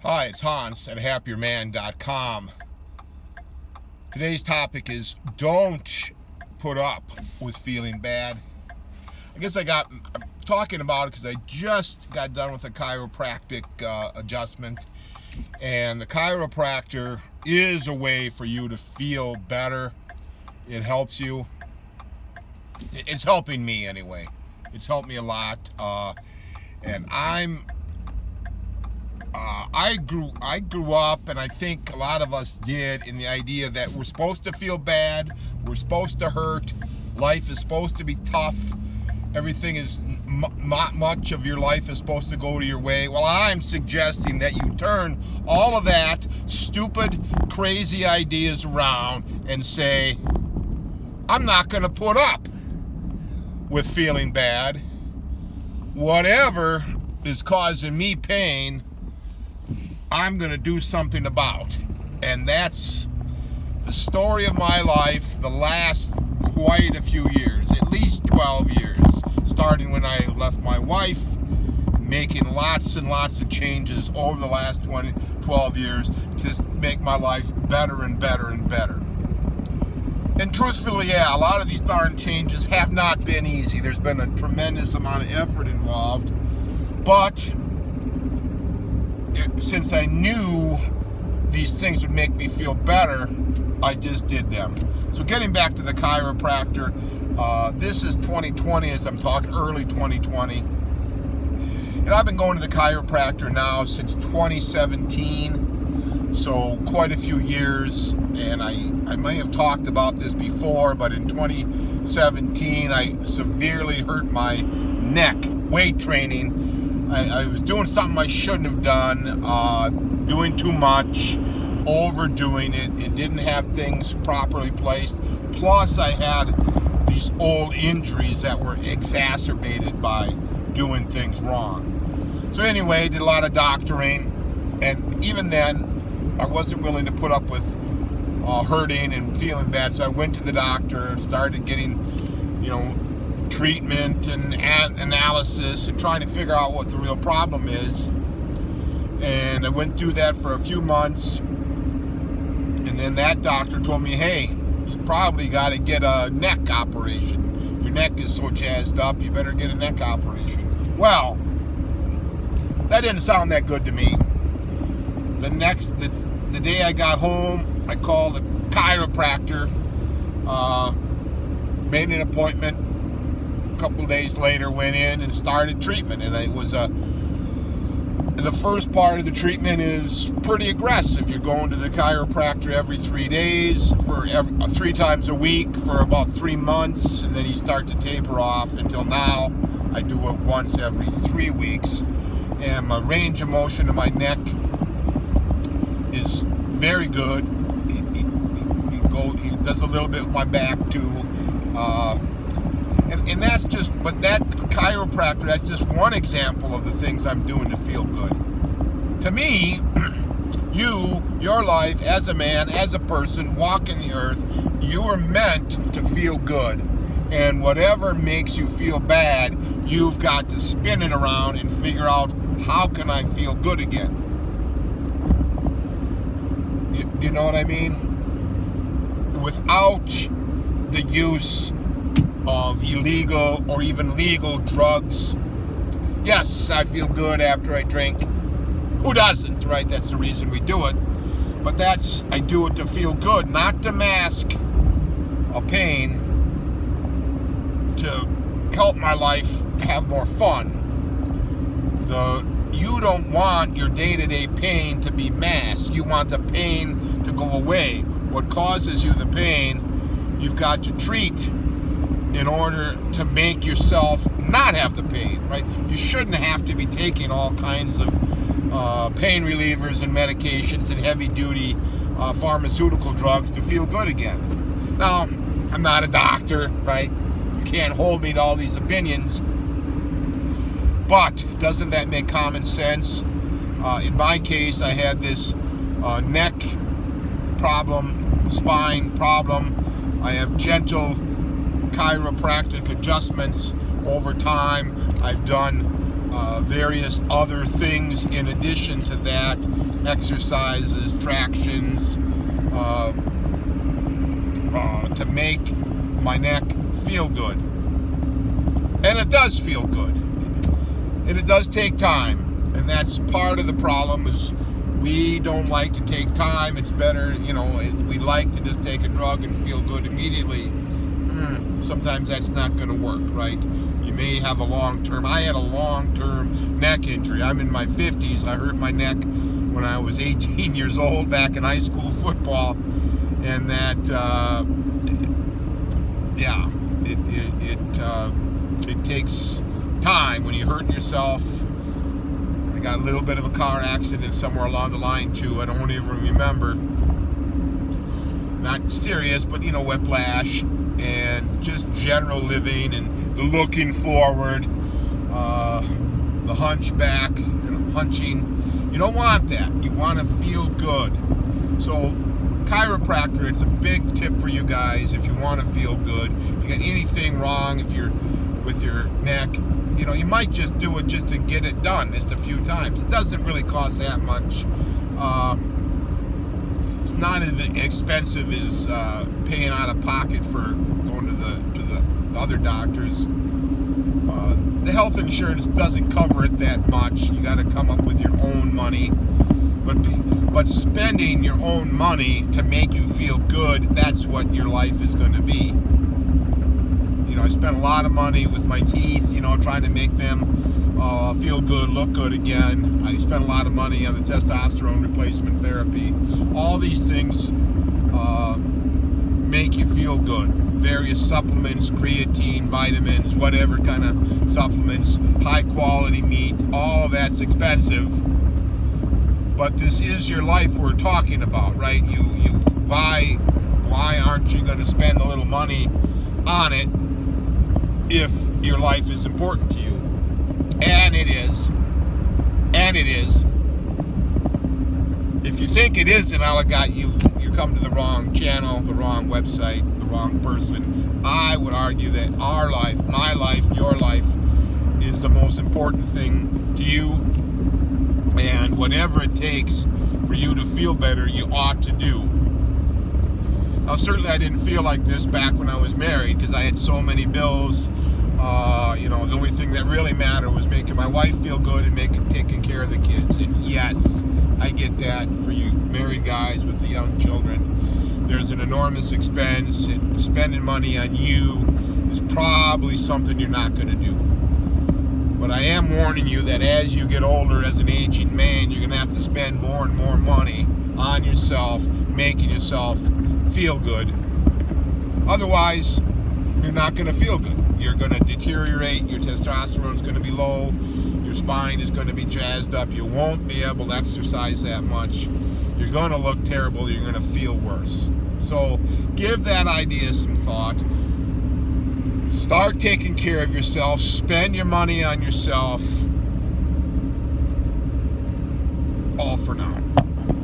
Hi, it's Hans at happierman.com. Today's topic is don't put up with feeling bad. I'm talking about it because I just got done with a chiropractic adjustment, and the chiropractor is a way for you to feel better. It helps you. It's helping me anyway. It's helped me a lot, and I grew up, and I think a lot of us did, in the idea that we're supposed to feel bad, we're supposed to hurt, life is supposed to be tough, everything is not much of your life is supposed to go to your way. Well, I'm suggesting that you turn all of that stupid, crazy ideas around and say, I'm not going to put up with feeling bad. Whatever is causing me pain, I'm going to do something about. And that's the story of my life the last quite a few years, at least 12 years, starting when I left my wife, making lots and lots of changes over the last 12 years to make my life better and better and better. And truthfully, a lot of these darn changes have not been easy. There's been a tremendous amount of effort involved, but since I knew these things would make me feel better, I just did them. So getting back to the chiropractor, this is 2020 as I'm talking, early 2020. And I've been going to the chiropractor now since 2017, so quite a few years. And I may have talked about this before, but in 2017 I severely hurt my neck, weight training. I was doing something I shouldn't have done, doing too much, overdoing it, and didn't have things properly placed. Plus, I had these old injuries that were exacerbated by doing things wrong. So anyway, did a lot of doctoring, and even then, I wasn't willing to put up with hurting and feeling bad. So I went to the doctor, started getting, treatment and analysis and trying to figure out what the real problem is. And I went through that for a few months, and then that doctor told me, hey, you probably got to get a neck operation. Your neck is so jazzed up, you better get a neck operation. Well, that didn't sound that good to me. The day I got home, I called a chiropractor, made an appointment. A couple days later, went in and started treatment, and it was the first part of the treatment is pretty aggressive. You're going to the chiropractor every 3 days, for 3 times a week for about 3 months, and then you start to taper off until now. I do it once every 3 weeks, and my range of motion in my neck is very good. He does a little bit with my back too. And that's just, but that chiropractor, that's just one example of the things I'm doing to feel good. To me, your life as a man, as a person, walking the earth, you are meant to feel good. And whatever makes you feel bad, you've got to spin it around and figure out, how can I feel good again? You know what I mean? Without the use of illegal or even legal drugs. Yes, I feel good after I drink. Who doesn't, right? That's the reason we do it. But I do it to feel good, not to mask a pain, to help my life have more fun. You don't want your day-to-day pain to be masked. You want the pain to go away. What causes you the pain, you've got to treat in order to make yourself not have the pain, right? You shouldn't have to be taking all kinds of pain relievers and medications and heavy-duty pharmaceutical drugs to feel good again. Now, I'm not a doctor, right? You can't hold me to all these opinions. But doesn't that make common sense? In my case, I had this neck problem, spine problem. I have gentle chiropractic adjustments over time. I've done various other things in addition to that, exercises, tractions, to make my neck feel good. And it does feel good. And it does take time. And that's part of the problem, is we don't like to take time. It's better, we like to just take a drug and feel good immediately. Sometimes that's not going to work, right? You may have I had a long-term neck injury. I'm in my 50s. I hurt my neck when I was 18 years old back in high school football. And that, it takes time when you hurt yourself. I got a little bit of a car accident somewhere along the line too. I don't even remember. Not serious, but whiplash and just general living and the looking forward, the hunchback, hunching. You don't want that. You want to feel good. So chiropractor, it's a big tip for you guys if you want to feel good. If you got anything wrong, if you're with your neck, you might just do it just to get it done just a few times. It doesn't really cost that much. It's not as expensive as paying out of pocket for going to the other doctors. The health insurance doesn't cover it that much. You got to come up with your own money. But spending your own money to make you feel good, that's what your life is going to be. I spent a lot of money with my teeth, trying to make them feel good, look good again. I spent a lot of money on the testosterone replacement therapy. All these things make you feel good. Various supplements, creatine, vitamins, whatever kind of supplements, high quality meat, all of that's expensive. But this is your life we're talking about, right? Why aren't you going to spend a little money on it if your life is important to you? And it is. If you think it isn't, you come to the wrong channel, the wrong website, the wrong person. I would argue that our life, my life, your life, is the most important thing to you. And whatever it takes for you to feel better, you ought to do. Now, certainly I didn't feel like this back when I was married, because I had so many bills. The only thing that really mattered was making my wife feel good and taking care of the kids. And yes, I get that for you married guys with the young children. There's an enormous expense, and spending money on you is probably something you're not going to do. But I am warning you that as you get older, as an aging man, you're going to have to spend more and more money on yourself, making yourself feel good. Otherwise, you're not going to feel good. You're going to deteriorate. Your testosterone's going to be low. Your spine is going to be jazzed up. You won't be able to exercise that much. You're going to look terrible. You're going to feel worse. So give that idea some thought. Start taking care of yourself. Spend your money on yourself. All for now.